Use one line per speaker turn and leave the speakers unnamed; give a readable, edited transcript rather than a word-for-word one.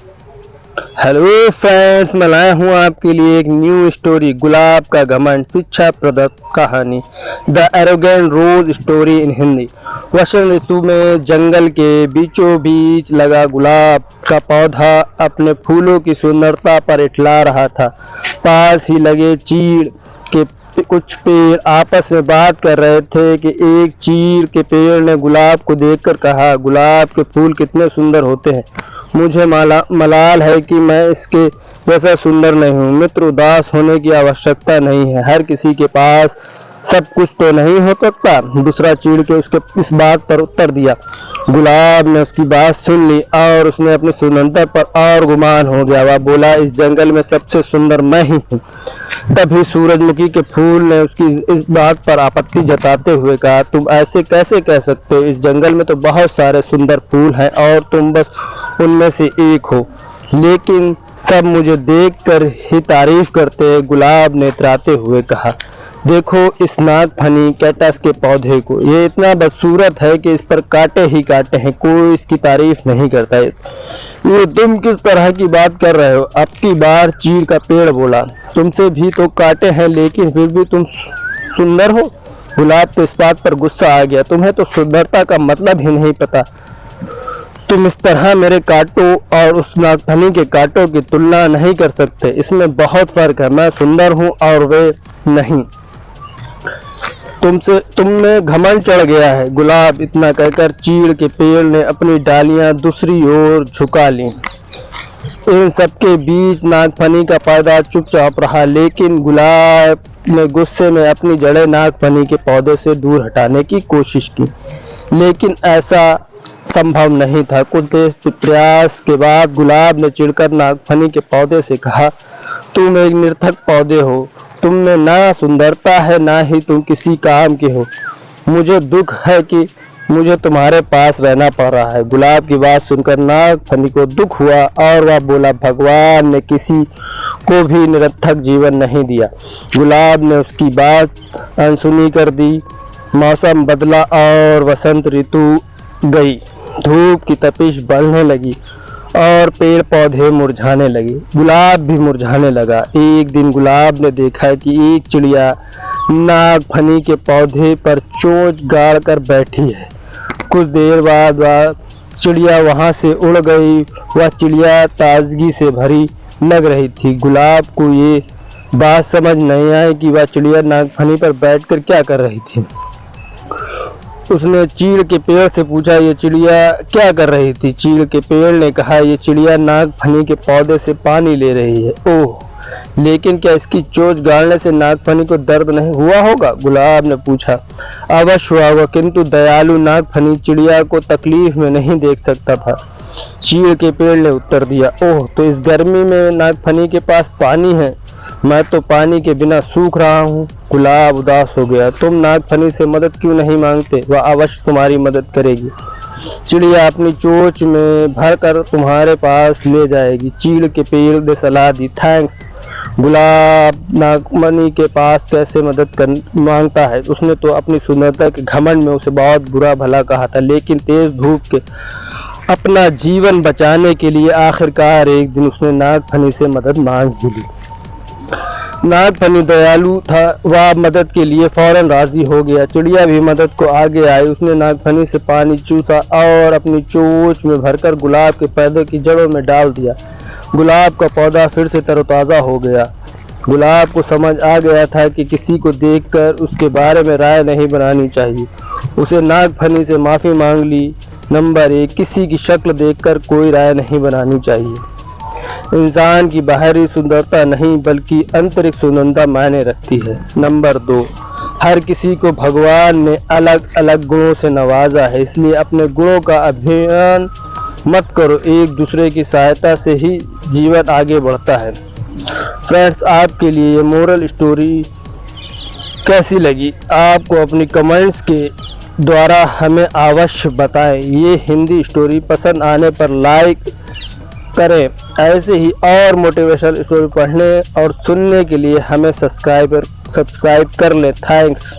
Hello friends, मैं लाया हूँ आपके लिए एक न्यू स्टोरी, गुलाब का घमंड, शिक्षा प्रदत्त कहानी, the arrogant rose story in Hindi. वसंत ऋतु में जंगल के बीचों बीच लगा गुलाब का पौधा अपने फूलों की सुंदरता पर इठला रहा था। पास ही लगे चीड़ के कुछ पेड़ आपस में बात कर रहे थे कि एक चीड़ के पेड़ ने गुलाब को देखकर कहा, गुलाब के फूल कितने सुंदर होते हैं। मुझे मलाल है कि मैं इसके जैसा सुंदर नहीं हूँ। मित्र, उदास होने की आवश्यकता नहीं है, हर किसी के पास सब कुछ तो नहीं हो सकता। दूसरा चीड़ के उसके इस बात पर उत्तर दिया। गुलाब ने उसकी बात सुन ली और उसने अपनी सुंदरता पर और गुमान हो गया। वह बोला, इस जंगल में सबसे सुंदर मैं ही हूँ। तभी सूरजमुखी के फूल ने उसकी इस बात पर आपत्ति जताते हुए कहा, तुम ऐसे कैसे कह सकते हो? इस जंगल में तो बहुत सारे सुंदर फूल हैं और तुम बस उनमें से एक हो। लेकिन सब मुझे देखकर ही तारीफ करते हैं। गुलाब ने इतराते हुए कहा, देखो इस नागफनी कैक्टस के पौधे को, ये इतना बदसूरत है कि इस पर कांटे ही कांटे हैं, कोई इसकी तारीफ नहीं करता। ये तुम किस तरह की बात कर रहे हो? अब की बार चीड़ का पेड़ बोला, तुमसे भी तो कांटे हैं लेकिन फिर भी तुम सुंदर हो। गुलाब तो इस बात पर गुस्सा आ गया, तुम्हें तो सुंदरता का मतलब ही नहीं पता। तुम इस तरह मेरे कांटों और उस नागफनी के कांटों की तुलना नहीं कर सकते, इसमें बहुत फर्क है। मैं सुंदर हूँ और वे नहीं। तुम में घमंड चढ़ गया है। गुलाब इतना कहकर चीड़ के पेड़ ने अपनी डालियां दूसरी ओर झुका ली। इन सबके बीच नागफनी का पौधा चुपचाप रहा, लेकिन गुलाब ने गुस्से में अपनी जड़ें नागफनी के पौधे से दूर हटाने की कोशिश की, लेकिन ऐसा संभव नहीं था। कुछ देर प्रयास के बाद गुलाब ने चिढ़कर नागफनी के पौधे से कहा, तुम एक निरर्थक पौधे हो, तुम में ना सुंदरता है ना ही तुम किसी काम के हो। मुझे दुख है कि मुझे तुम्हारे पास रहना पड़ रहा है। गुलाब की बात सुनकर नागफनी को दुख हुआ और वह बोला, भगवान ने किसी को भी निरर्थक जीवन नहीं दिया। गुलाब ने उसकी बात अनसुनी कर दी। मौसम बदला और वसंत ऋतु गई। धूप की तपिश बढ़ने लगी और पेड़ पौधे मुरझाने लगे। गुलाब भी मुरझाने लगा। एक दिन गुलाब ने देखा कि एक चिड़िया नागफनी के पौधे पर चोंच गाड़ कर बैठी है। कुछ देर बाद वह चिड़िया वहां से उड़ गई। वह चिड़िया ताजगी से भरी लग रही थी। गुलाब को ये बात समझ नहीं आई कि वह चिड़िया नागफनी पर बैठकर क्या कर रही थी। उसने चीड़ के पेड़ से पूछा, ये चिड़िया क्या कर रही थी? चीड़ के पेड़ ने कहा, ये चिड़िया नागफनी के पौधे से पानी ले रही है। ओह, लेकिन क्या इसकी चोंच गाड़ने से नागफनी को दर्द नहीं हुआ होगा? गुलाब ने पूछा। अवश्य हुआ होगा, किंतु दयालु नागफनी चिड़िया को तकलीफ में नहीं देख सकता था। चीड़ के पेड़ ने उत्तर दिया, ओह, तो इस गर्मी में नागफनी के पास पानी है, मैं तो पानी के बिना सूख रहा हूँ। गुलाब उदास हो गया। तुम नागफनी से मदद क्यों नहीं मांगते? वह अवश्य तुम्हारी मदद करेगी। चिड़िया अपनी चोंच में भरकर तुम्हारे पास ले जाएगी। चीड़ के पेड़ ने सलाह दी। थैंक्स। गुलाब नागफनी के पास कैसे मदद मांगता है? उसने तो अपनी सुंदरता के घमंड में उसे बहुत बुरा भला कहा था, लेकिन तेज धूप के अपना जीवन बचाने के लिए आखिरकार एक दिन उसने नागफनी से मदद मांग ही ली। नागफनी दयालु था, वह मदद के लिए फौरन राजी हो गया। चिड़िया भी मदद को आगे आई। उसने नागफनी से पानी चूसा और अपनी चोंच में भरकर गुलाब के पौधे की जड़ों में डाल दिया। गुलाब का पौधा फिर से तरोताज़ा हो गया। गुलाब को समझ आ गया था कि किसी को देखकर उसके बारे में राय नहीं बनानी चाहिए। उसे नागफनी से माफ़ी मांग ली। नंबर 1, किसी की शक्ल देखकर कोई राय नहीं बनानी चाहिए। इंसान की बाहरी सुंदरता नहीं बल्कि आंतरिक सुंदरता मायने रखती है। नंबर 2, हर किसी को भगवान ने अलग अलग गुणों से नवाजा है, इसलिए अपने गुणों का अभिमान मत करो। एक दूसरे की सहायता से ही जीवन आगे बढ़ता है। फ्रेंड्स, आपके लिए ये मोरल स्टोरी कैसी लगी? आपको अपनी कमेंट्स के द्वारा हमें अवश्य बताएं। ये हिंदी स्टोरी पसंद आने पर लाइक करें। ऐसे ही और मोटिवेशनल स्टोरी पढ़ने और सुनने के लिए हमें सब्सक्राइब कर लें। थैंक्स।